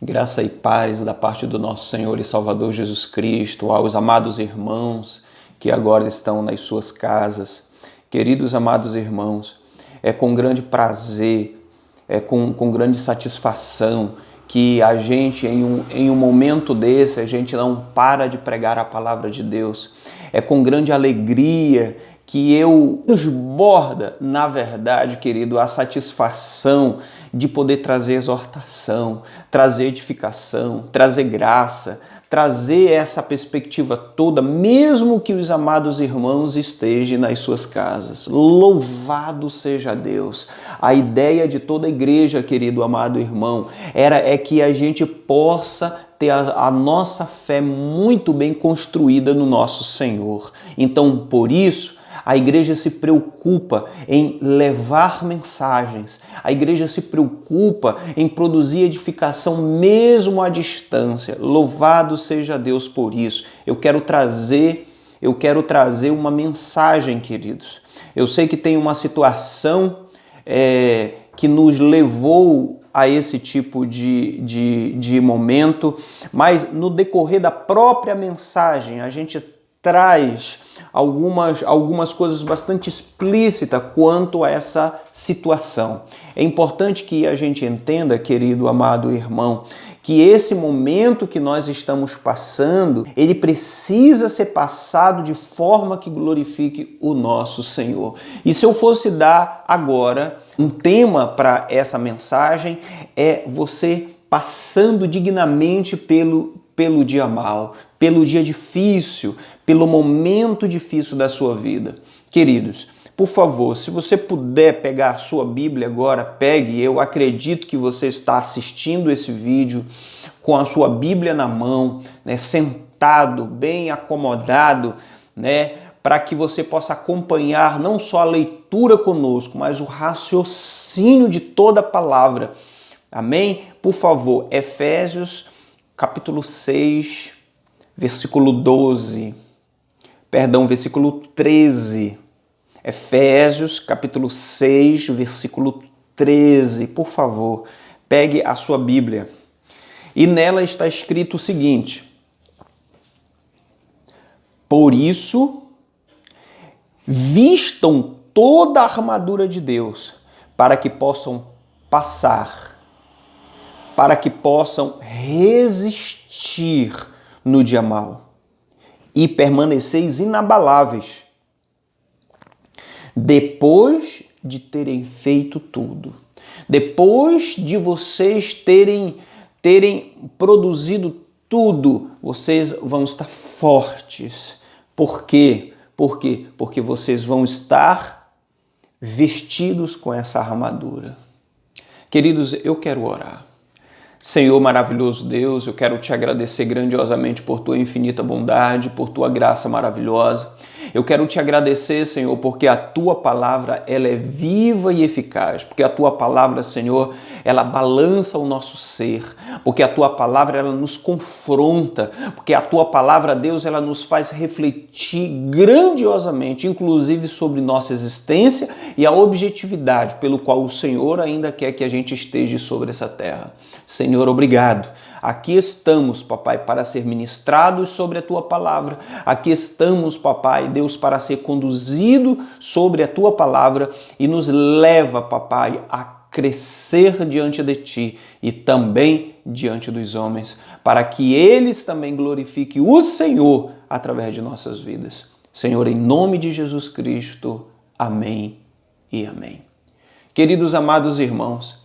Graça e paz da parte do nosso Senhor e Salvador Jesus Cristo, aos amados irmãos que agora estão nas suas casas. Queridos amados irmãos, é com grande prazer, é com grande satisfação que a gente, em um momento desse, a gente não para de pregar a palavra de Deus. É com grande alegria que eu transborda, na verdade, querido, a satisfação de poder trazer exortação, trazer edificação, trazer graça, trazer essa perspectiva toda, mesmo que os amados irmãos estejam nas suas casas. Louvado seja Deus! A ideia de toda a igreja, querido amado irmão, é que a gente possa ter a nossa fé muito bem construída no nosso Senhor. Então, por isso, a igreja se preocupa em levar mensagens, a igreja se preocupa em produzir edificação mesmo à distância. Louvado seja Deus por isso. Eu quero trazer uma mensagem, queridos. Eu sei que tem uma situação que nos levou a esse tipo de momento, mas no decorrer da própria mensagem a gente traz algumas coisas bastante explícitas quanto a essa situação. É importante que a gente entenda, querido amado irmão, que esse momento que nós estamos passando, ele precisa ser passado de forma que glorifique o nosso Senhor. E se eu fosse dar agora um tema para essa mensagem, é você passando dignamente pelo dia mau, pelo dia difícil, pelo momento difícil da sua vida. Queridos, por favor, se você puder pegar a sua Bíblia agora, pegue. Eu acredito que você está assistindo esse vídeo com a sua Bíblia na mão, né, sentado, bem acomodado, né, para que você possa acompanhar não só a leitura conosco, mas o raciocínio de toda a palavra. Amém? Por favor, Efésios capítulo 6, versículo 13. Efésios, capítulo 6, versículo 13. Por favor, pegue a sua Bíblia. E nela está escrito o seguinte: por isso, vistam toda a armadura de Deus, para que possam passar, para que possam resistir no dia mau e permaneceis inabaláveis, depois de terem feito tudo, depois de vocês terem produzido tudo, vocês vão estar fortes. Por quê? Porque vocês vão estar vestidos com essa armadura. Queridos, eu quero orar. Senhor maravilhoso Deus, eu quero te agradecer grandiosamente por tua infinita bondade, por tua graça maravilhosa. Eu quero te agradecer, Senhor, porque a tua palavra ela é viva e eficaz, porque a tua palavra, Senhor, ela balança o nosso ser, porque a tua palavra ela nos confronta, porque a tua palavra, Deus, ela nos faz refletir grandiosamente, inclusive sobre nossa existência e a objetividade pelo qual o Senhor ainda quer que a gente esteja sobre essa terra. Senhor, obrigado. Aqui estamos, papai, para ser ministrados sobre a tua palavra. Aqui estamos, papai, Deus, para ser conduzido sobre a tua palavra e nos leva, papai, a crescer diante de ti e também diante dos homens, para que eles também glorifiquem o Senhor através de nossas vidas. Senhor, em nome de Jesus Cristo, amém e amém. Queridos amados irmãos,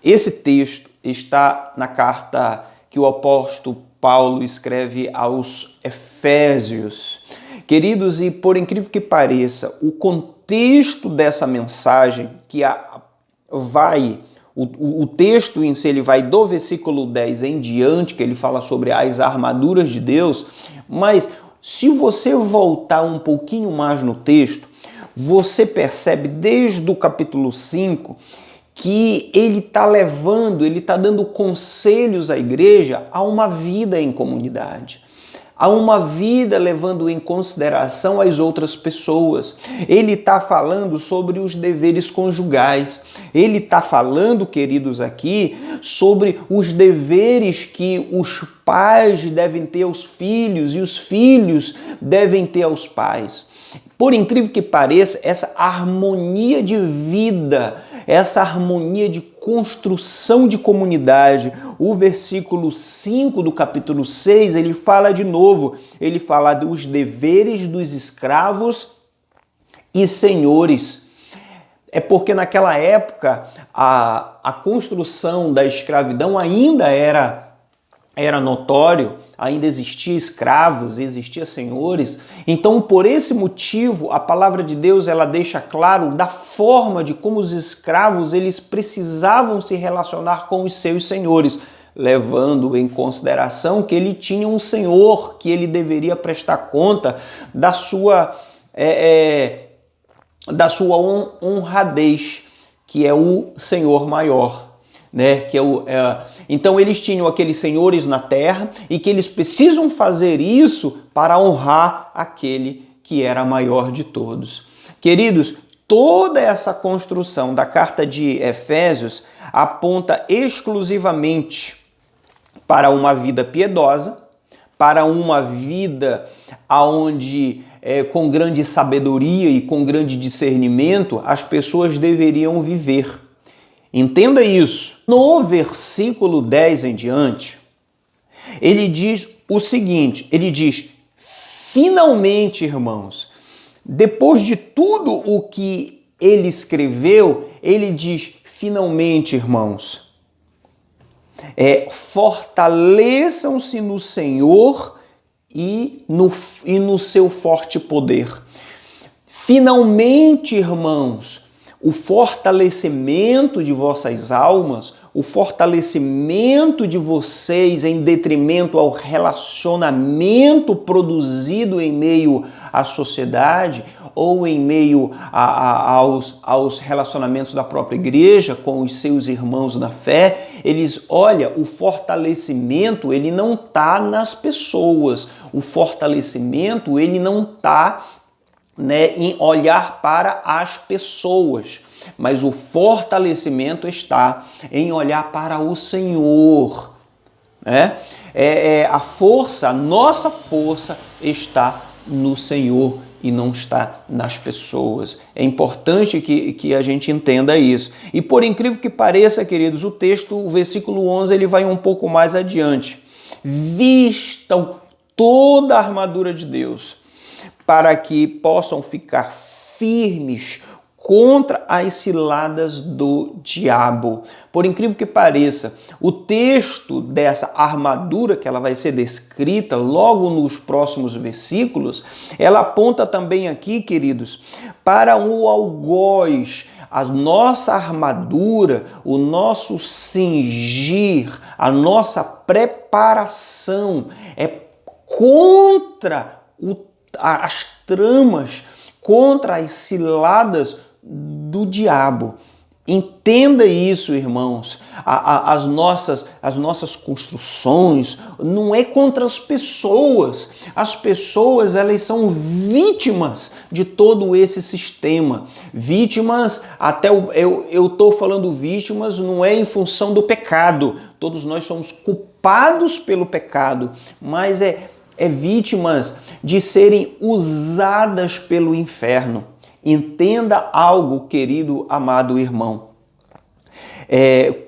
esse texto está na carta que o apóstolo Paulo escreve aos Efésios. Queridos, e por incrível que pareça, o contexto dessa mensagem, o texto em si, ele vai do versículo 10 em diante, que ele fala sobre as armaduras de Deus, mas se você voltar um pouquinho mais no texto, você percebe desde o capítulo 5 que ele está dando conselhos à igreja a uma vida em comunidade. a uma vida levando em consideração as outras pessoas. Ele está falando sobre os deveres conjugais. Ele está falando, queridos, aqui sobre os deveres que os pais devem ter aos filhos e os filhos devem ter aos pais. Por incrível que pareça, essa harmonia de vida, essa harmonia de construção de comunidade, o versículo 5 do capítulo 6, ele fala de novo, ele fala dos deveres dos escravos e senhores. É porque naquela época a construção da escravidão ainda era notório, ainda existia escravos, existia senhores. Então, por esse motivo, a palavra de Deus ela deixa claro da forma de como os escravos eles precisavam se relacionar com os seus senhores, levando em consideração que ele tinha um senhor que ele deveria prestar conta da sua honradez, que é o Senhor maior. Né? Então eles tinham aqueles senhores na terra e que eles precisam fazer isso para honrar aquele que era maior de todos. Queridos, toda essa construção da carta de Efésios aponta exclusivamente para uma vida piedosa, para uma vida onde com grande sabedoria e com grande discernimento as pessoas deveriam viver. Entenda isso. No versículo 10 em diante, ele diz o seguinte, ele diz, finalmente, irmãos, depois de tudo o que ele escreveu, ele diz, finalmente, irmãos, fortaleçam-se no Senhor e no seu forte poder. Finalmente, irmãos, o fortalecimento de vossas almas, o fortalecimento de vocês em detrimento ao relacionamento produzido em meio à sociedade ou em meio aos relacionamentos da própria igreja com os seus irmãos na fé, olha, o fortalecimento ele não está nas pessoas, o fortalecimento ele não está em olhar para as pessoas, mas o fortalecimento está em olhar para o Senhor. A nossa força está no Senhor e não está nas pessoas. É importante que a gente entenda isso. E por incrível que pareça, queridos, o versículo 11, ele vai um pouco mais adiante. Vistam toda a armadura de Deus, para que possam ficar firmes contra as ciladas do diabo. Por incrível que pareça, o texto dessa armadura, que ela vai ser descrita logo nos próximos versículos, ela aponta também aqui, queridos, para o algoz, a nossa armadura, o nosso cingir, a nossa preparação é contra as tramas, contra as ciladas do diabo. Entenda isso, irmãos. As nossas construções não é contra as pessoas. As pessoas, elas são vítimas de todo esse sistema. Vítimas, eu estou falando vítimas, não é em função do pecado. Todos nós somos culpados pelo pecado, mas é vítimas de serem usadas pelo inferno. Entenda algo, querido, amado irmão.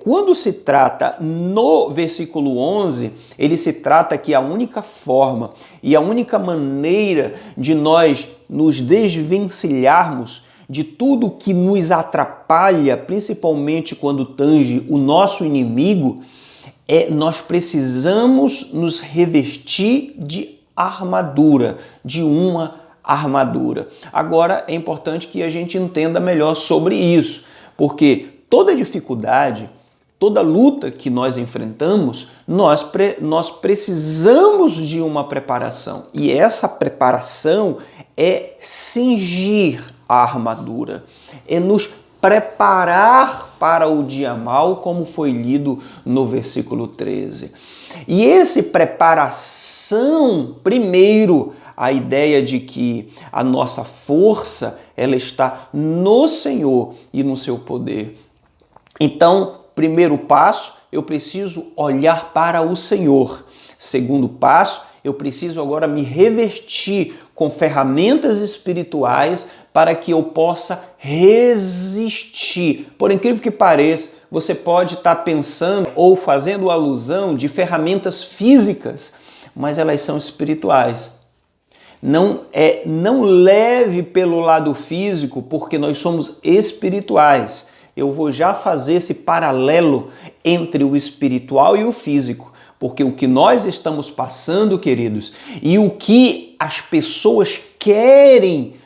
Quando se trata no versículo 11, ele se trata que a única forma e a única maneira de nós nos desvencilharmos de tudo que nos atrapalha, principalmente quando tange o nosso inimigo, nós precisamos nos revestir de armadura, de uma armadura. Agora é importante que a gente entenda melhor sobre isso, porque toda dificuldade, toda luta que nós enfrentamos, nós precisamos de uma preparação. E essa preparação é cingir a armadura, é nos preparar para o dia mau, como foi lido no versículo 13. E esse preparação, primeiro, a ideia de que a nossa força, ela está no Senhor e no seu poder. Então, primeiro passo, eu preciso olhar para o Senhor. Segundo passo, eu preciso agora me revestir com ferramentas espirituais para que eu possa resistir. Por incrível que pareça, você pode estar pensando ou fazendo alusão de ferramentas físicas, mas elas são espirituais. Não leve pelo lado físico, porque nós somos espirituais. Eu vou já fazer esse paralelo entre o espiritual e o físico, porque o que nós estamos passando, queridos, e o que as pessoas querem,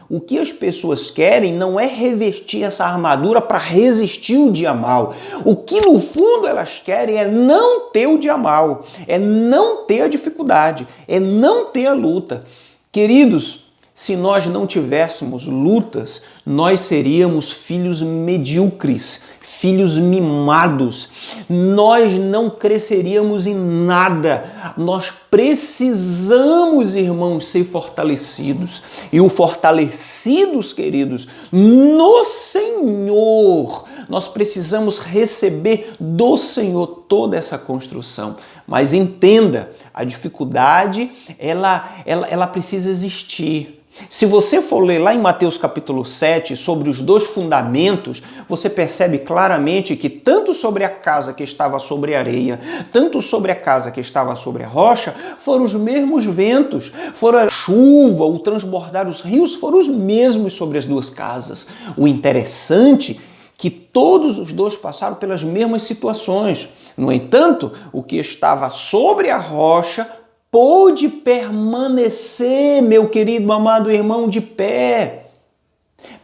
não é revestir essa armadura para resistir o dia mau. O que no fundo elas querem é não ter o dia mau, é não ter a dificuldade, é não ter a luta. Queridos, se nós não tivéssemos lutas, nós seríamos filhos medíocres, filhos mimados. Nós não cresceríamos em nada. Nós precisamos, irmãos, ser fortalecidos. E o fortalecidos, queridos, no Senhor. Nós precisamos receber do Senhor toda essa construção. Mas entenda, a dificuldade, ela precisa existir. Se você for ler lá em Mateus capítulo 7 sobre os dois fundamentos, você percebe claramente que tanto sobre a casa que estava sobre a areia, tanto sobre a casa que estava sobre a rocha, foram os mesmos ventos, foram a chuva, o transbordar os rios, foram os mesmos sobre as duas casas. O interessante é que todos os dois passaram pelas mesmas situações. No entanto, o que estava sobre a rocha pôde permanecer, meu querido, amado irmão, de pé.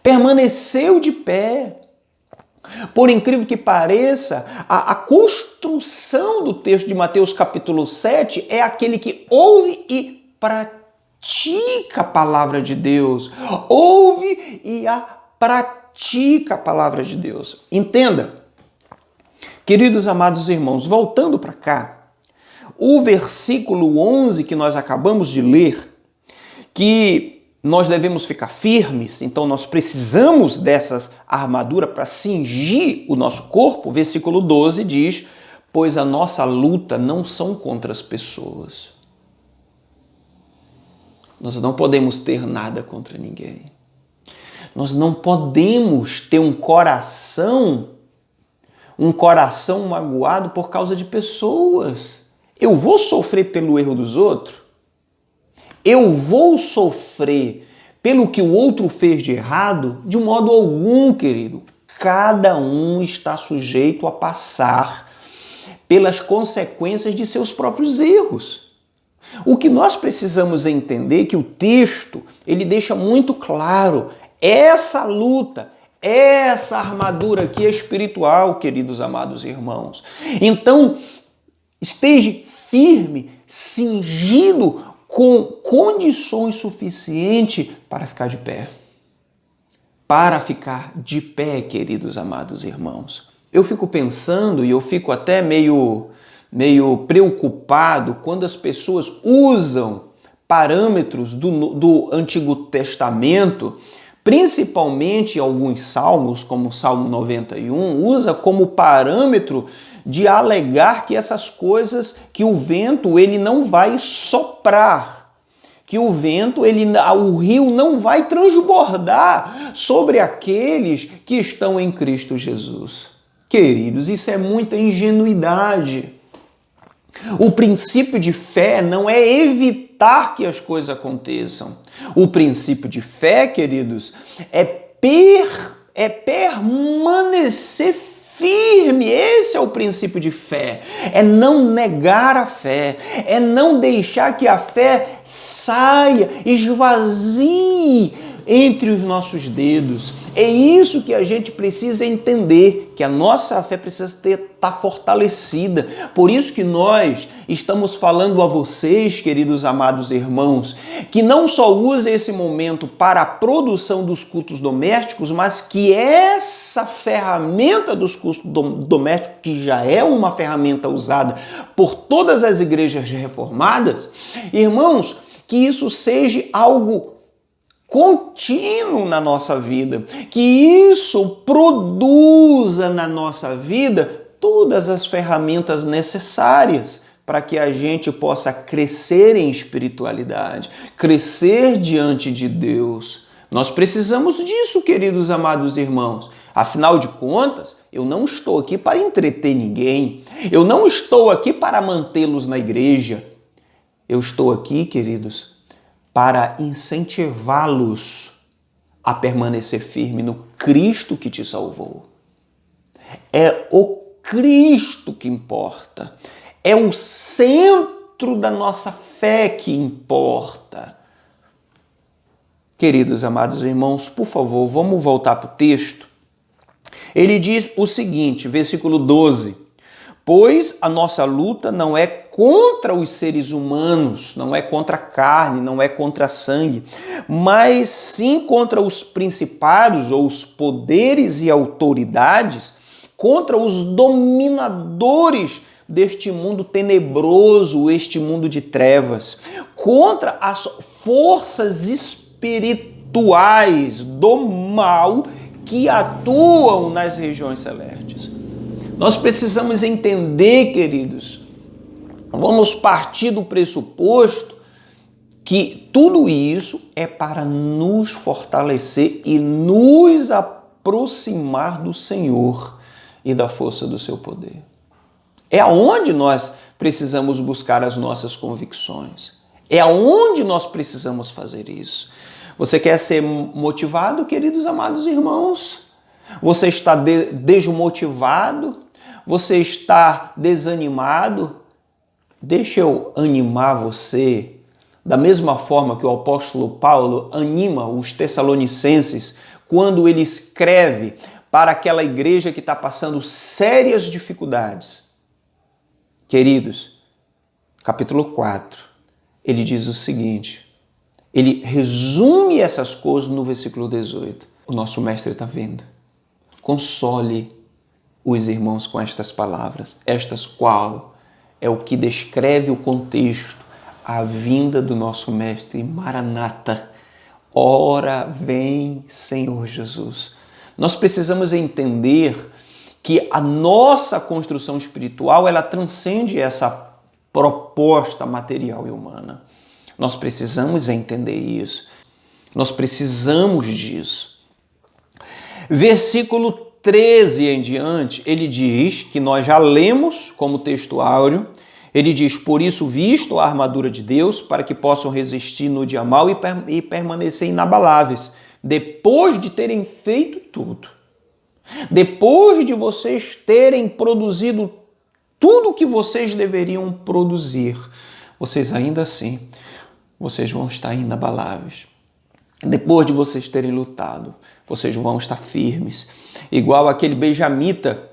Permaneceu de pé. Por incrível que pareça, a construção do texto de Mateus capítulo 7 é aquele que ouve e pratica a palavra de Deus. Ouve e a pratica a palavra de Deus. Entenda, queridos amados irmãos, voltando para cá, o versículo 11 que nós acabamos de ler, que nós devemos ficar firmes, então nós precisamos dessas armaduras para cingir o nosso corpo. O versículo 12 diz: pois a nossa luta não são contra as pessoas. Nós não podemos ter nada contra ninguém. Nós não podemos ter um coração magoado por causa de pessoas. Eu vou sofrer pelo erro dos outros? Eu vou sofrer pelo que o outro fez de errado? De modo algum, querido. Cada um está sujeito a passar pelas consequências de seus próprios erros. O que nós precisamos entender é que o texto, ele deixa muito claro essa luta, essa armadura aqui é espiritual, queridos amados irmãos. Então, esteja firme, cingido com condições suficientes para ficar de pé. Para ficar de pé, queridos amados irmãos. Eu fico pensando e eu fico até meio preocupado quando as pessoas usam parâmetros do Antigo Testamento, principalmente alguns salmos, como o Salmo 91, usa como parâmetro de alegar que essas coisas, que o vento ele não vai soprar, que o vento, o rio não vai transbordar sobre aqueles que estão em Cristo Jesus. Queridos, isso é muita ingenuidade. O princípio de fé não é evitar que as coisas aconteçam. O princípio de fé, queridos, é permanecer firme. Esse é o princípio de fé. É não negar a fé. É não deixar que a fé saia, esvazie entre os nossos dedos. É isso que a gente precisa entender, que a nossa fé precisa estar fortalecida. Por isso que nós estamos falando a vocês, queridos amados irmãos, que não só use esse momento para a produção dos cultos domésticos, mas que essa ferramenta dos cultos domésticos, que já é uma ferramenta usada por todas as igrejas reformadas, irmãos, que isso seja algo contínuo na nossa vida, que isso produza na nossa vida todas as ferramentas necessárias para que a gente possa crescer em espiritualidade, crescer diante de Deus. Nós precisamos disso, queridos amados irmãos. Afinal de contas, eu não estou aqui para entreter ninguém, eu não estou aqui para mantê-los na igreja. Eu estou aqui, queridos, para incentivá-los a permanecer firme no Cristo que te salvou. É o Cristo que importa. É o centro da nossa fé que importa. Queridos amados irmãos, por favor, vamos voltar para o texto. Ele diz o seguinte, versículo 12. Pois a nossa luta não é contra os seres humanos, não é contra a carne, não é contra a sangue, mas sim contra os principados ou os poderes e autoridades, contra os dominadores deste mundo tenebroso, este mundo de trevas, contra as forças espirituais do mal que atuam nas regiões celestes. Nós precisamos entender, queridos, vamos partir do pressuposto que tudo isso é para nos fortalecer e nos aproximar do Senhor e da força do seu poder. É aonde nós precisamos buscar as nossas convicções. É aonde nós precisamos fazer isso. Você quer ser motivado, queridos amados irmãos? Você está desmotivado? Você está desanimado? Deixa eu animar você da mesma forma que o apóstolo Paulo anima os Tessalonicenses quando ele escreve para aquela igreja que está passando sérias dificuldades. Queridos, capítulo 4, ele diz o seguinte, ele resume essas coisas no versículo 18. O nosso mestre está vindo. Console os irmãos com estas palavras, estas qual é o que descreve o contexto, a vinda do nosso mestre Maranata. Ora vem, Senhor Jesus. Nós precisamos entender que a nossa construção espiritual, ela transcende essa proposta material e humana. Nós precisamos entender isso. Nós precisamos disso. Versículo 13 em diante, ele diz que nós já lemos como texto áureo, ele diz, por isso visto a armadura de Deus, para que possam resistir no dia mau e permanecer inabaláveis, depois de terem feito tudo. Depois de vocês terem produzido tudo o que vocês deveriam produzir, vocês ainda assim, vocês vão estar inabaláveis. Depois de vocês terem lutado, vocês vão estar firmes. Igual aquele benjamita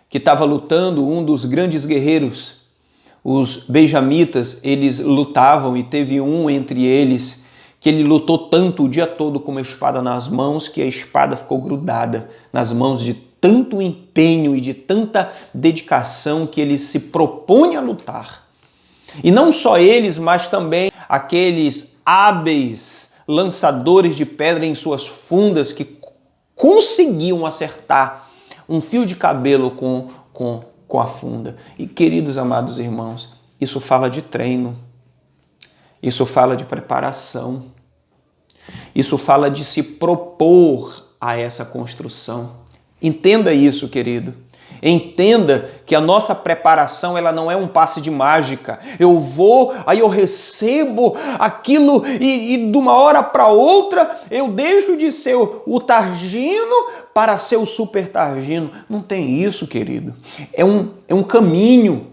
que estava lutando, um dos grandes guerreiros. Os benjamitas, eles lutavam e teve um entre eles que ele lutou tanto o dia todo com uma espada nas mãos que a espada ficou grudada nas mãos de tanto empenho e de tanta dedicação que ele se propõe a lutar. E não só eles, mas também aqueles hábeis lançadores de pedra em suas fundas que conseguiam acertar um fio de cabelo com a funda. E queridos amados irmãos, isso fala de treino, isso fala de preparação, isso fala de se propor a essa construção. Entenda isso, querido. Entenda que a nossa preparação, ela não é um passe de mágica. Eu vou, aí eu recebo aquilo e de uma hora para outra eu deixo de ser o Targino para ser o Super Targino. Não tem isso, querido. É um caminho,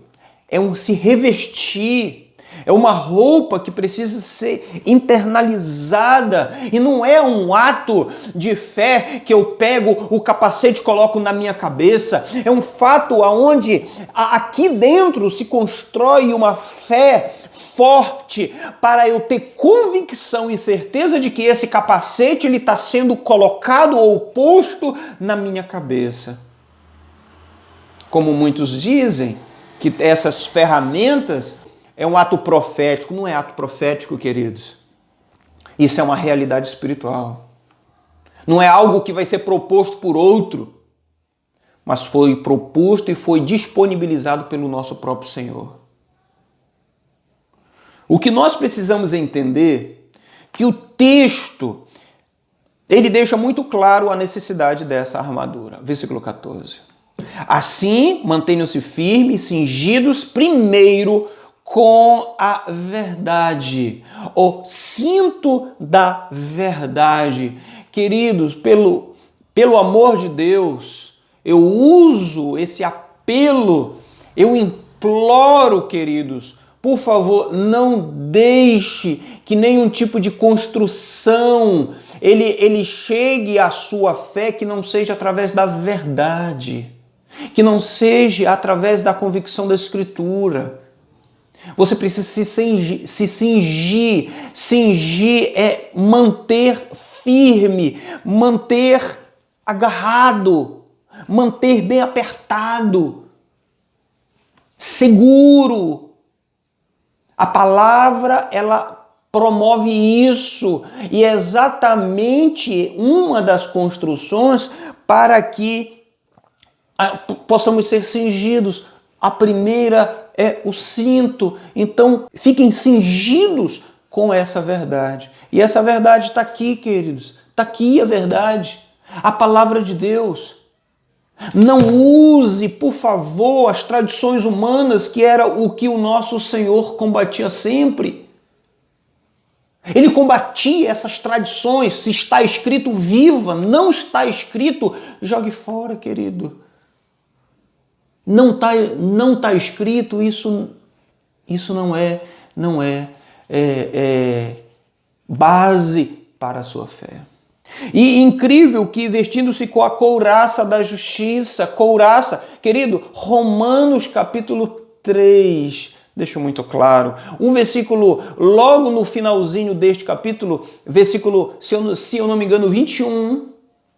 é um se revestir. É uma roupa que precisa ser internalizada e não é um ato de fé que eu pego o capacete e coloco na minha cabeça. É um fato aonde aqui dentro se constrói uma fé forte para eu ter convicção e certeza de que esse capacete ele está sendo colocado ou posto na minha cabeça. Como muitos dizem, que essas ferramentas é um ato profético. Não é ato profético, queridos. Isso é uma realidade espiritual. Não é algo que vai ser proposto por outro, mas foi proposto e foi disponibilizado pelo nosso próprio Senhor. O que nós precisamos entender que o texto ele deixa muito claro a necessidade dessa armadura. Versículo 14. Assim, mantenham-se firmes, cingidos primeiro com a verdade, o cinto da verdade. Queridos, pelo amor de Deus, eu uso esse apelo, eu imploro, queridos, por favor, não deixe que nenhum tipo de construção ele chegue à sua fé que não seja através da verdade, que não seja através da convicção da Escritura. Você precisa se cingir. Cingir é manter firme, manter agarrado, manter bem apertado, seguro. A palavra, ela promove isso e é exatamente uma das construções para que possamos ser cingidos. A primeira é o cinto. Então, fiquem cingidos com essa verdade. E essa verdade está aqui, queridos. Está aqui a verdade. A palavra de Deus. Não use, por favor, as tradições humanas, que era o que o nosso Senhor combatia sempre. Ele combatia essas tradições. Se está escrito, viva. Não está escrito, jogue fora, querido. Não tá escrito, isso não é base para a sua fé. E incrível que vestindo-se com a couraça da justiça, couraça, querido, Romanos capítulo 3, deixa muito claro. O versículo, logo no finalzinho deste capítulo, versículo, se eu não me engano, 21,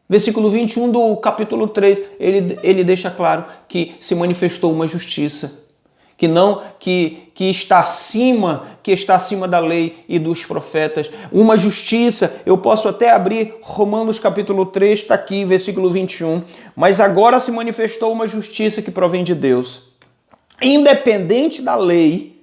versículo 21 do capítulo 3, ele deixa claro que se manifestou uma justiça, que está acima da lei e dos profetas. Uma justiça, eu posso até abrir Romanos capítulo 3, está aqui, versículo 21. Mas agora se manifestou uma justiça que provém de Deus, independente da lei,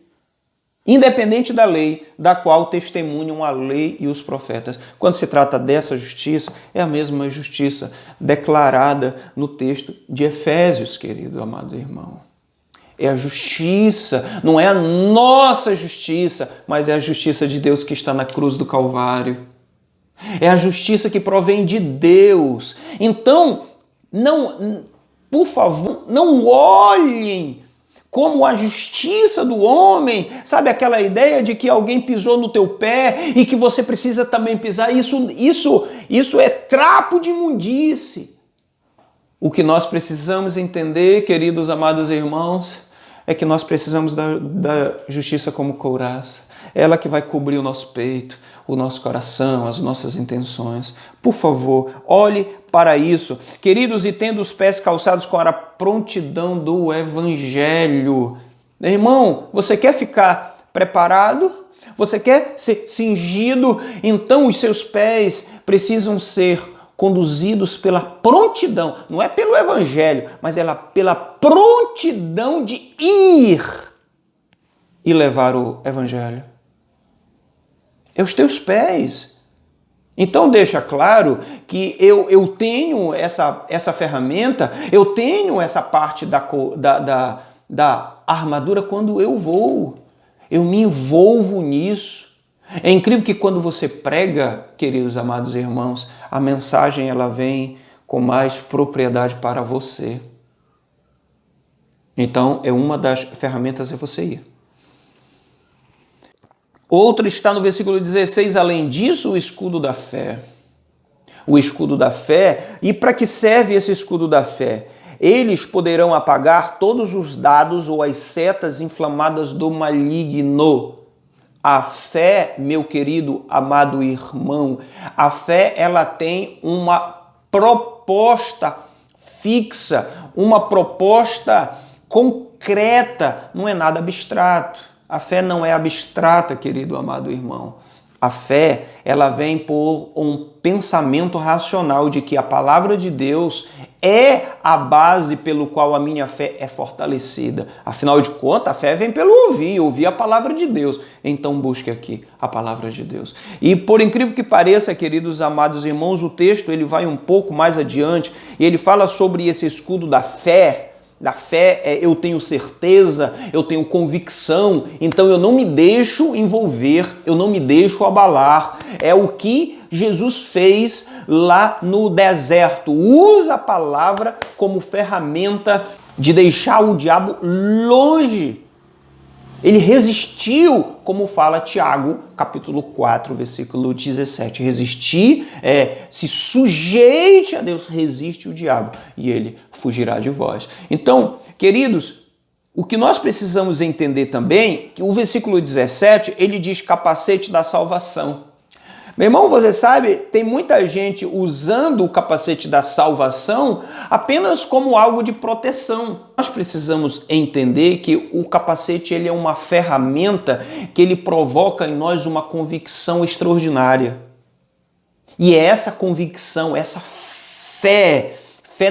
da qual testemunham a lei e os profetas. Quando se trata dessa justiça, é a mesma justiça declarada no texto de Efésios, querido amado irmão. É a justiça, não é a nossa justiça, mas é a justiça de Deus que está na cruz do Calvário. É a justiça que provém de Deus. Então, por favor, não olhem como a justiça do homem, sabe aquela ideia de que alguém pisou no teu pé e que você precisa também pisar? Isso é trapo de imundície. O que nós precisamos entender, queridos amados irmãos, é que nós precisamos da justiça como couraça. Ela que vai cobrir o nosso peito, o nosso coração, as nossas intenções. Por favor, olhe para isso. Queridos, e tendo os pés calçados com a prontidão do Evangelho. Irmão, você quer ficar preparado? Você quer ser cingido? Então os seus pés precisam ser conduzidos pela prontidão, não é pelo Evangelho, mas pela prontidão de ir e levar o Evangelho. É os teus pés. Então deixa claro que eu tenho essa ferramenta, eu tenho essa parte da armadura quando eu vou. Eu me envolvo nisso. É incrível que quando você prega, queridos amados irmãos, a mensagem ela vem com mais propriedade para você. Então, uma das ferramentas é você ir. Outra está no versículo 16, além disso, o escudo da fé. O escudo da fé. E para que serve esse escudo da fé? Eles poderão apagar todos os dados ou as setas inflamadas do maligno. A fé, meu querido, amado irmão, a fé ela tem uma proposta fixa, uma proposta concreta, não é nada abstrato. A fé não é abstrata, querido amado irmão. A fé, ela vem por um pensamento racional de que a palavra de Deus é a base pelo qual a minha fé é fortalecida. Afinal de contas, a fé vem pelo ouvir a palavra de Deus. Então busque aqui a palavra de Deus. E por incrível que pareça, queridos amados irmãos, o texto ele vai um pouco mais adiante e ele fala sobre esse escudo da fé. Da fé, eu tenho certeza, eu tenho convicção, então eu não me deixo envolver, eu não me deixo abalar. É o que Jesus fez lá no deserto. Usa a palavra como ferramenta de deixar o diabo longe. Ele resistiu, como fala Tiago, capítulo 4, versículo 17. Resistir se sujeite a Deus, resiste o diabo e ele fugirá de vós. Então, queridos, o que nós precisamos entender também, que o versículo 17, ele diz capacete da salvação. Meu irmão, você sabe, tem muita gente usando o capacete da salvação apenas como algo de proteção. Nós precisamos entender que o capacete ele é uma ferramenta que ele provoca em nós uma convicção extraordinária. E é essa convicção, essa fé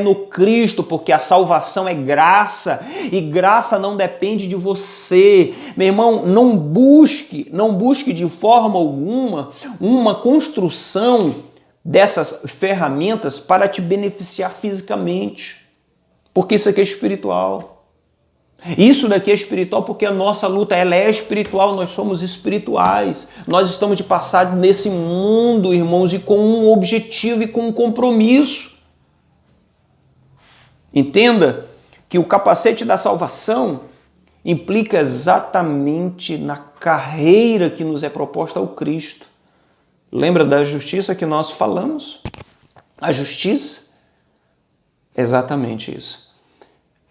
no Cristo, porque a salvação é graça e graça não depende de você. Meu irmão, não busque de forma alguma uma construção dessas ferramentas para te beneficiar fisicamente, porque isso aqui é espiritual. Isso daqui é espiritual porque a nossa luta ela é espiritual, nós somos espirituais. Nós estamos de passagem nesse mundo, irmãos, e com um objetivo e com um compromisso. Entenda que o capacete da salvação implica exatamente na carreira que nos é proposta ao Cristo. Lembra da justiça que nós falamos? A justiça? Exatamente isso.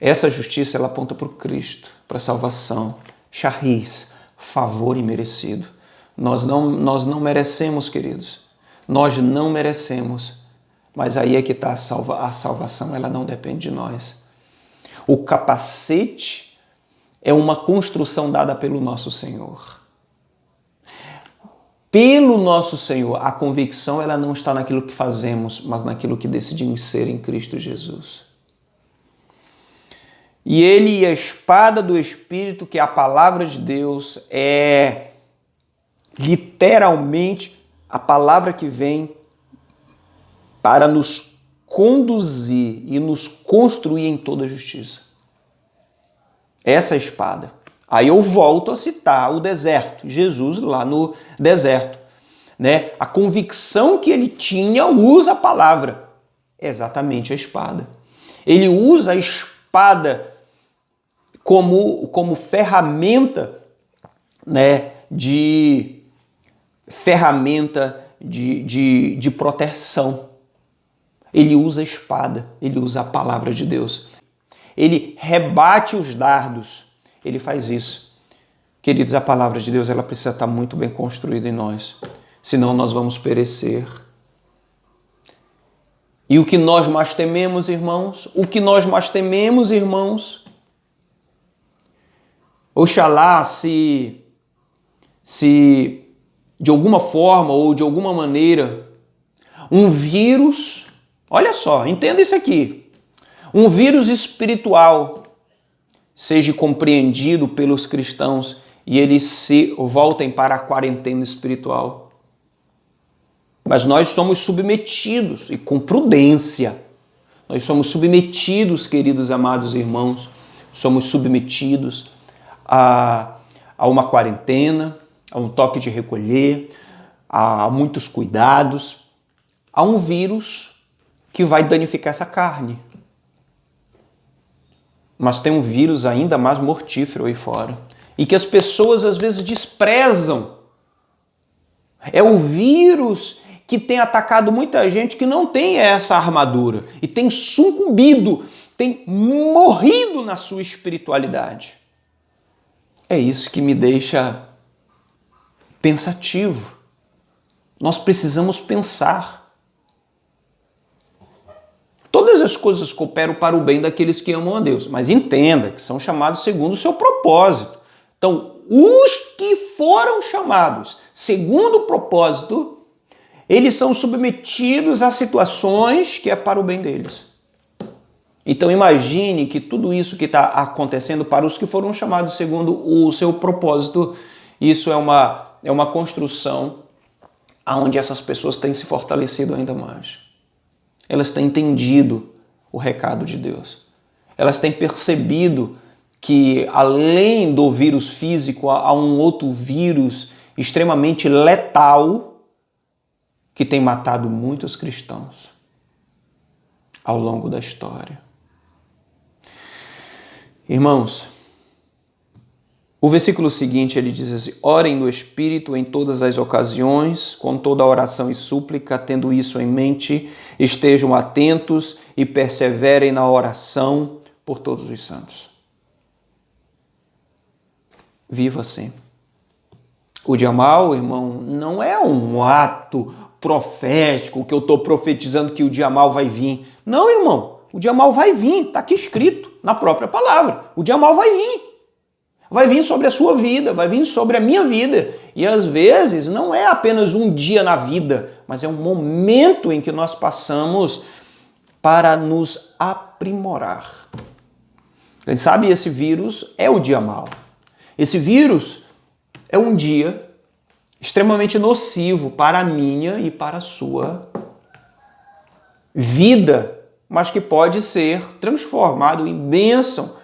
Essa justiça ela aponta para o Cristo, para a salvação. Charis, favor imerecido. Nós não merecemos, queridos. Nós não merecemos. Mas aí é que está a salvação, ela não depende de nós. O capacete é uma construção dada pelo nosso Senhor. Pelo nosso Senhor, a convicção ela não está naquilo que fazemos, mas naquilo que decidimos ser em Cristo Jesus. E ele e a espada do Espírito, que é a palavra de Deus, é literalmente a palavra que vem para nos conduzir e nos construir em toda a justiça. Essa é a espada. Aí eu volto a citar o deserto, Jesus lá no deserto. Né? A convicção que ele tinha usa a palavra. É exatamente a espada. Ele usa a espada como ferramenta, né, de proteção. Ele usa a espada, ele usa a palavra de Deus. Ele rebate os dardos, ele faz isso. Queridos, a palavra de Deus ela precisa estar muito bem construída em nós, senão nós vamos perecer. E o que nós mais tememos, irmãos? Oxalá se de alguma forma ou de alguma maneira um vírus, olha só, entenda isso aqui, um vírus espiritual seja compreendido pelos cristãos e eles se voltem para a quarentena espiritual. Mas nós somos submetidos, e com prudência, nós somos submetidos, queridos amados irmãos, somos submetidos a uma quarentena, a um toque de recolher, a muitos cuidados, a um vírus que vai danificar essa carne. Mas tem um vírus ainda mais mortífero aí fora, e que as pessoas às vezes desprezam É o vírus que tem atacado muita gente que não tem essa armadura e tem sucumbido, tem morrido na sua espiritualidade. É isso que me deixa pensativo. Nós precisamos pensar. Todas as coisas cooperam para o bem daqueles que amam a Deus, mas entenda que são chamados segundo o seu propósito. Então, os que foram chamados segundo o propósito, eles são submetidos a situações que é para o bem deles. Então imagine que tudo isso que está acontecendo para os que foram chamados segundo o seu propósito, isso é uma construção onde essas pessoas têm se fortalecido ainda mais. Elas têm entendido o recado de Deus. Elas têm percebido que além do vírus físico, há um outro vírus extremamente letal que tem matado muitos cristãos ao longo da história. Irmãos, o versículo seguinte ele diz assim: orem no Espírito em todas as ocasiões, com toda oração e súplica, tendo isso em mente, estejam atentos e perseverem na oração por todos os santos. Viva assim. O dia mal, irmão, não é um ato profético que eu estou profetizando que o dia mal vai vir. Não, irmão, o dia mal vai vir, está aqui escrito na própria palavra. O dia mal vai vir. Vai vir sobre a sua vida, vai vir sobre a minha vida. E às vezes não é apenas um dia na vida, mas é um momento em que nós passamos para nos aprimorar. Quem sabe esse vírus é o dia mal. Esse vírus é um dia extremamente nocivo para a minha e para a sua vida, mas que pode ser transformado em bênção,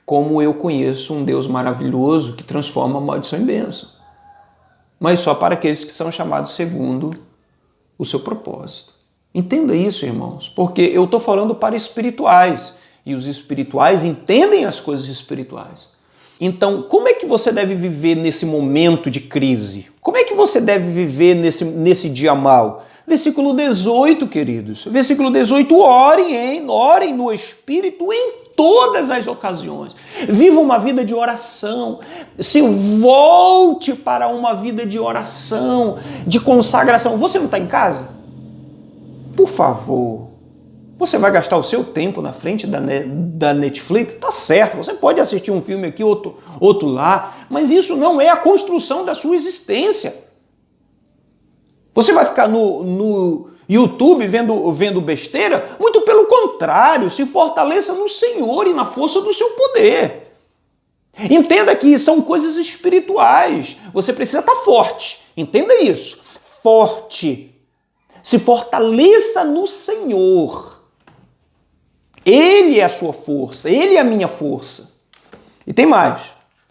como eu conheço um Deus maravilhoso que transforma a maldição em bênção. Mas só para aqueles que são chamados segundo o seu propósito. Entenda isso, irmãos, porque eu estou falando para espirituais, e os espirituais entendem as coisas espirituais. Então, como é que você deve viver nesse momento de crise? Como é que você deve viver nesse dia mal? Versículo 18, queridos. Versículo 18, orem no Espírito em todas as ocasiões. Viva uma vida de oração. Se volte para uma vida de oração, de consagração. Você não está em casa? Por favor. Você vai gastar o seu tempo na frente da Netflix? Tá certo, você pode assistir um filme aqui, outro lá, mas isso não é a construção da sua existência. Você vai ficar no YouTube vendo besteira? Muito pelo contrário, se fortaleça no Senhor e na força do seu poder. Entenda que são coisas espirituais. Você precisa estar forte. Entenda isso. Forte. Se fortaleça no Senhor. Ele é a sua força, Ele é a minha força. E tem mais.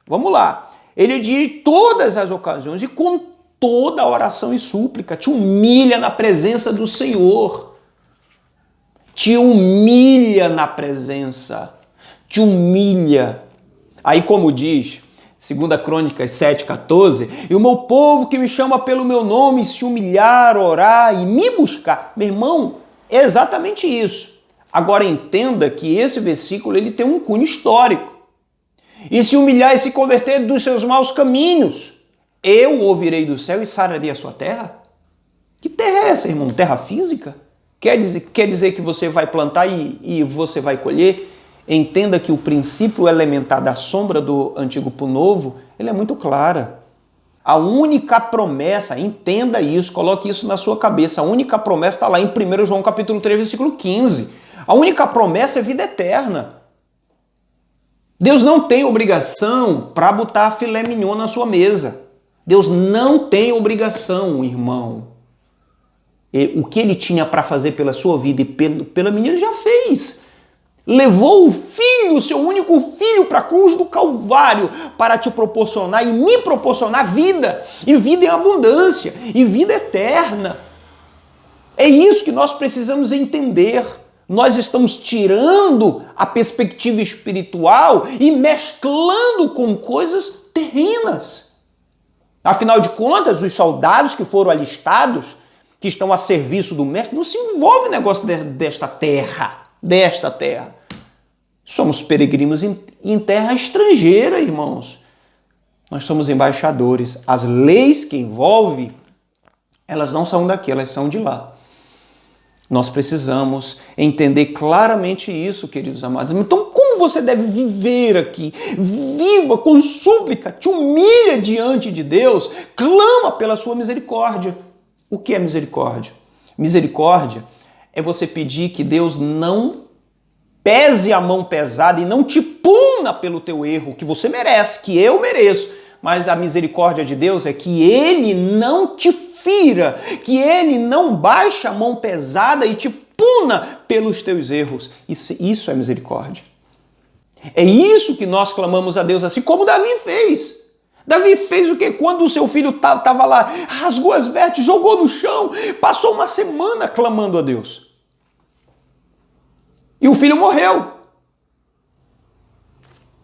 Vamos lá. Ele diz todas as ocasiões e com toda a oração e súplica. Te humilha na presença do Senhor. Te humilha na presença. Te humilha. Aí como diz 2 Crônicas 7,14, e o meu povo que me chama pelo meu nome se humilhar, orar e me buscar. Meu irmão, é exatamente isso. Agora entenda que esse versículo ele tem um cunho histórico. E se humilhar e se converter dos seus maus caminhos, eu ouvirei do céu e sararei a sua terra? Que terra é essa, irmão? Terra física? Quer dizer que você vai plantar e você vai colher? Entenda que o princípio elementar da sombra do antigo para o novo, ele é muito clara. A única promessa, entenda isso, coloque isso na sua cabeça, a única promessa está lá em 1 João capítulo 3, versículo 15. A única promessa é vida eterna. Deus não tem obrigação para botar filé mignon na sua mesa. Deus não tem obrigação, irmão. O que Ele tinha para fazer pela sua vida e pela minha, Ele já fez. Levou o Filho, seu único Filho, para a cruz do Calvário para te proporcionar e me proporcionar vida. E vida em abundância. E vida eterna. É isso que nós precisamos entender. Nós estamos tirando a perspectiva espiritual e mesclando com coisas terrenas. Afinal de contas, os soldados que foram alistados, que estão a serviço do mestre, não se envolve no negócio desta terra. Somos peregrinos em terra estrangeira, irmãos. Nós somos embaixadores. As leis que envolvem, elas não são daqui, elas são de lá. Nós precisamos entender claramente isso, queridos amados. Então, como você deve viver aqui? Viva com súplica, te humilha diante de Deus, clama pela sua misericórdia. O que é misericórdia? Misericórdia é você pedir que Deus não pese a mão pesada e não te puna pelo teu erro, que você merece, que eu mereço. Mas a misericórdia de Deus é que Ele não te fira, que Ele não baixa a mão pesada e te puna pelos teus erros. Isso é misericórdia. É isso que nós clamamos a Deus, assim como Davi fez. Davi fez o quê? Quando o seu filho estava lá, rasgou as vestes, jogou no chão, passou uma semana clamando a Deus. E o filho morreu.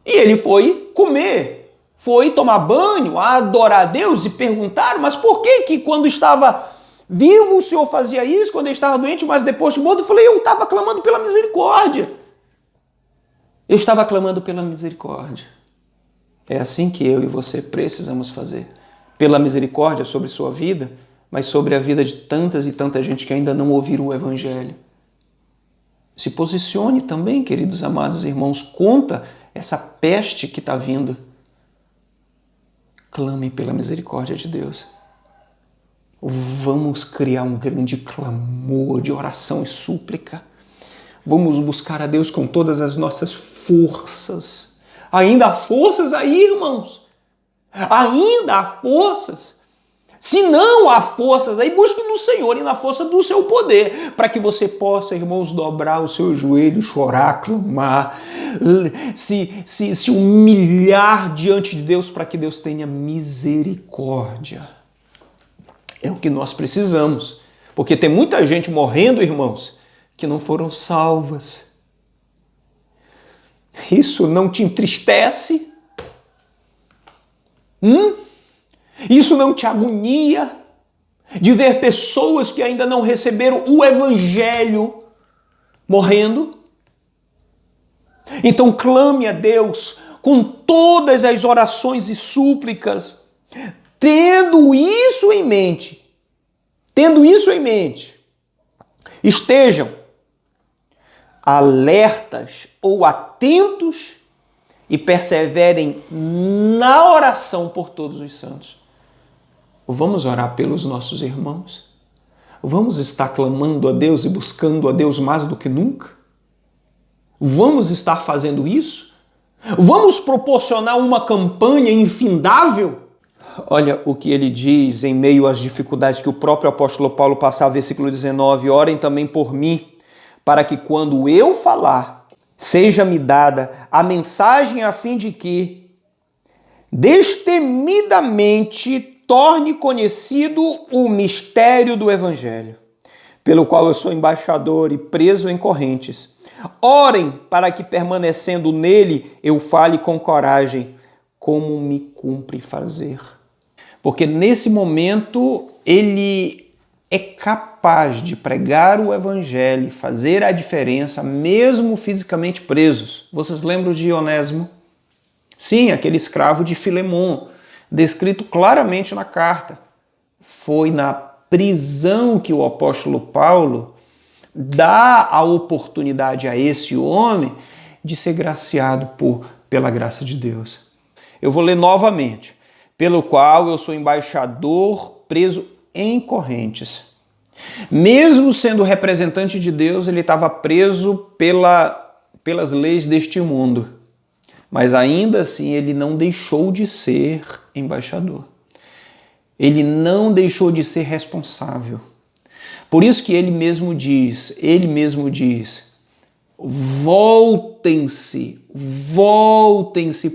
E ele foi comer, foi tomar banho, adorar a Deus e perguntaram, mas por que quando estava vivo o Senhor fazia isso, quando ele estava doente, mas depois de morto? Eu falei, eu estava clamando pela misericórdia. Eu estava clamando pela misericórdia. É assim que eu e você precisamos fazer. Pela misericórdia sobre sua vida, mas sobre a vida de tantas e tanta gente que ainda não ouviram o Evangelho. Se posicione também, queridos amados irmãos, contra essa peste que está vindo. Clame pela misericórdia de Deus. Vamos criar um grande clamor de oração e súplica. Vamos buscar a Deus com todas as nossas forças. Ainda há forças aí, irmãos. Ainda há forças. Se não há forças aí, busque no Senhor e na força do seu poder, para que você possa, irmãos, dobrar o seu joelho, chorar, clamar, se humilhar diante de Deus, para que Deus tenha misericórdia. É o que nós precisamos, porque tem muita gente morrendo, irmãos, que não foram salvas. Isso não te entristece? Isso não te agonia de ver pessoas que ainda não receberam o Evangelho morrendo? Então clame a Deus com todas as orações e súplicas, tendo isso em mente, estejam alertas ou atentos e perseverem na oração por todos os santos. Vamos orar pelos nossos irmãos? Vamos estar clamando a Deus e buscando a Deus mais do que nunca? Vamos estar fazendo isso? Vamos proporcionar uma campanha infindável? Olha o que ele diz em meio às dificuldades que o próprio apóstolo Paulo passava, versículo 19. Orem também por mim, para que quando eu falar, seja-me dada a mensagem a fim de que, destemidamente, torne conhecido o mistério do Evangelho, pelo qual eu sou embaixador e preso em correntes. Orem para que, permanecendo nele, eu fale com coragem, como me cumpre fazer. Porque nesse momento ele é capaz de pregar o Evangelho, fazer a diferença, mesmo fisicamente presos. Vocês lembram de Onésimo? Sim, aquele escravo de Filemon, descrito claramente na carta. Foi na prisão que o apóstolo Paulo dá a oportunidade a esse homem de ser graciado pela graça de Deus. Eu vou ler novamente. Pelo qual eu sou embaixador preso em correntes. Mesmo sendo representante de Deus, ele estava preso pelas leis deste mundo. Mas ainda assim ele não deixou de ser embaixador. Ele não deixou de ser responsável. Por isso que ele mesmo diz, voltem-se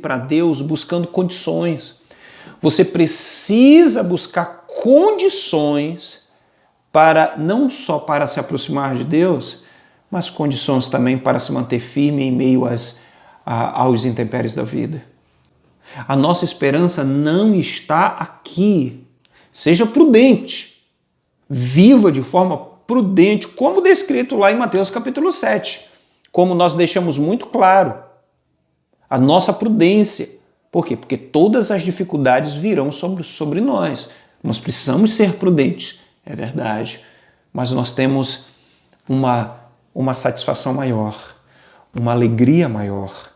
para Deus buscando condições. Você precisa buscar condições para não só para se aproximar de Deus, mas condições também para se manter firme em meio aos intempéries da vida. A nossa esperança não está aqui. Seja prudente. Viva de forma prudente, como descrito lá em Mateus capítulo 7. Como nós deixamos muito claro. A nossa prudência. Por quê? Porque todas as dificuldades virão sobre nós. Nós precisamos ser prudentes, é verdade. Mas nós temos uma satisfação maior, uma alegria maior.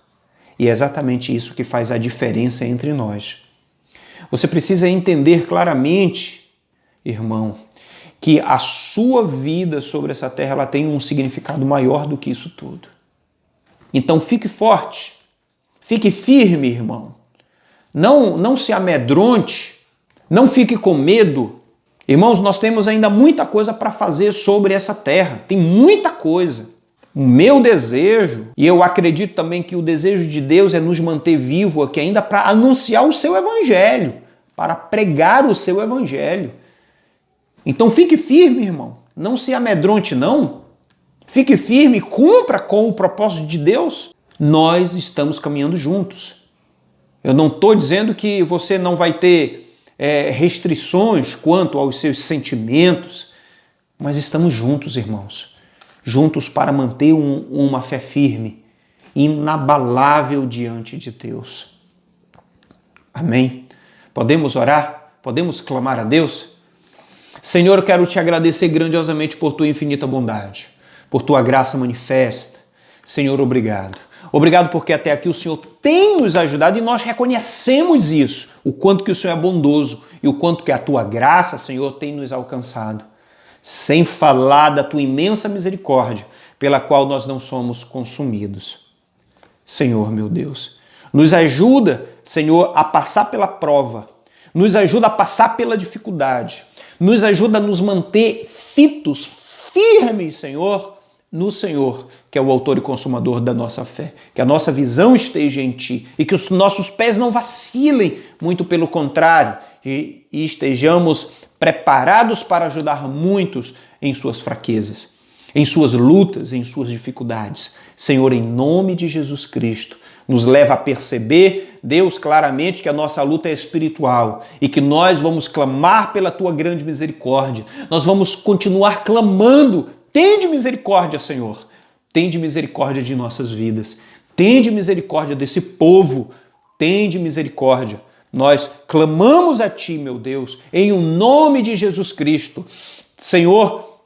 E é exatamente isso que faz a diferença entre nós. Você precisa entender claramente, irmão, que a sua vida sobre essa terra ela tem um significado maior do que isso tudo. Então fique forte, fique firme, irmão. Não se amedronte, não fique com medo. Irmãos, nós temos ainda muita coisa para fazer sobre essa terra. Tem muita coisa. O meu desejo, e eu acredito também que o desejo de Deus é nos manter vivo aqui ainda para anunciar o seu evangelho, para pregar o seu evangelho. Então fique firme, irmão. Não se amedronte, não. Fique firme, cumpra com o propósito de Deus. Nós estamos caminhando juntos. Eu não estou dizendo que você não vai ter restrições quanto aos seus sentimentos, mas estamos juntos, irmãos. Juntos para manter uma fé firme, inabalável diante de Deus. Amém? Podemos orar? Podemos clamar a Deus? Senhor, eu quero te agradecer grandiosamente por tua infinita bondade, por tua graça manifesta. Senhor, obrigado. Obrigado porque até aqui o Senhor tem nos ajudado e nós reconhecemos isso, o quanto que o Senhor é bondoso e o quanto que a tua graça, Senhor, tem nos alcançado. Sem falar da tua imensa misericórdia, pela qual nós não somos consumidos. Senhor, meu Deus, nos ajuda, Senhor, a passar pela prova, nos ajuda a passar pela dificuldade, nos ajuda a nos manter fitos, firmes, Senhor, no Senhor, que é o autor e consumador da nossa fé. Que a nossa visão esteja em Ti e que os nossos pés não vacilem, muito pelo contrário, e estejamos preparados para ajudar muitos em suas fraquezas, em suas lutas, em suas dificuldades. Senhor, em nome de Jesus Cristo, nos leva a perceber, Deus, claramente que a nossa luta é espiritual e que nós vamos clamar pela Tua grande misericórdia. Nós vamos continuar clamando. Tende misericórdia, Senhor. Tende misericórdia de nossas vidas. Tende misericórdia desse povo. Tende misericórdia. Nós clamamos a Ti, meu Deus, em o nome de Jesus Cristo. Senhor,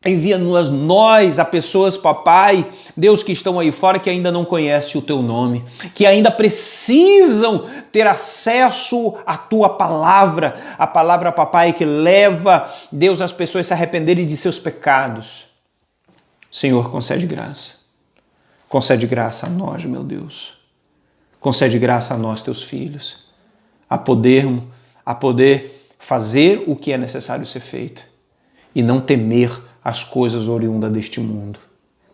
envia-nos nós a pessoas, papai, Deus, que estão aí fora, que ainda não conhecem o Teu nome, que ainda precisam ter acesso à Tua palavra, a palavra, papai, que leva, Deus, as pessoas a se arrependerem de seus pecados. Senhor, concede graça. Concede graça a nós, meu Deus. Concede graça a nós, Teus filhos, a poder fazer o que é necessário ser feito e não temer as coisas oriundas deste mundo.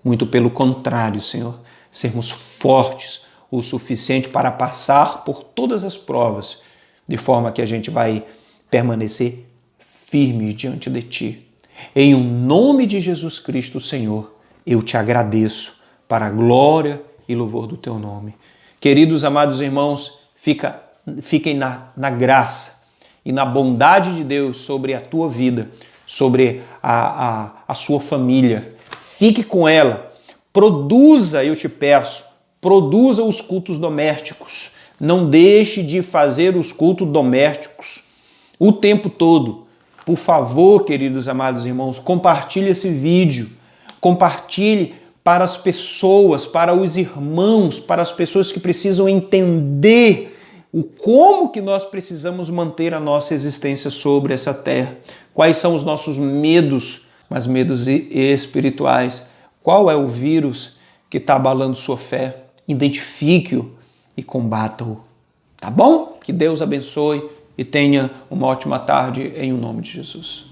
Muito pelo contrário, Senhor, sermos fortes o suficiente para passar por todas as provas, de forma que a gente vai permanecer firmes diante de Ti. Em o nome de Jesus Cristo, Senhor, eu te agradeço para a glória e louvor do Teu nome. Queridos, amados irmãos, fiquem na graça e na bondade de Deus sobre a tua vida, sobre a sua família. Fique com ela. Produza, eu te peço, produza os cultos domésticos. Não deixe de fazer os cultos domésticos o tempo todo. Por favor, queridos amados irmãos, compartilhe esse vídeo. Compartilhe para as pessoas, para os irmãos, para as pessoas que precisam entender o como que nós precisamos manter a nossa existência sobre essa terra. Quais são os nossos medos, mas medos espirituais. Qual é o vírus que está abalando sua fé? Identifique-o e combata-o. Tá bom? Que Deus abençoe e tenha uma ótima tarde em nome de Jesus.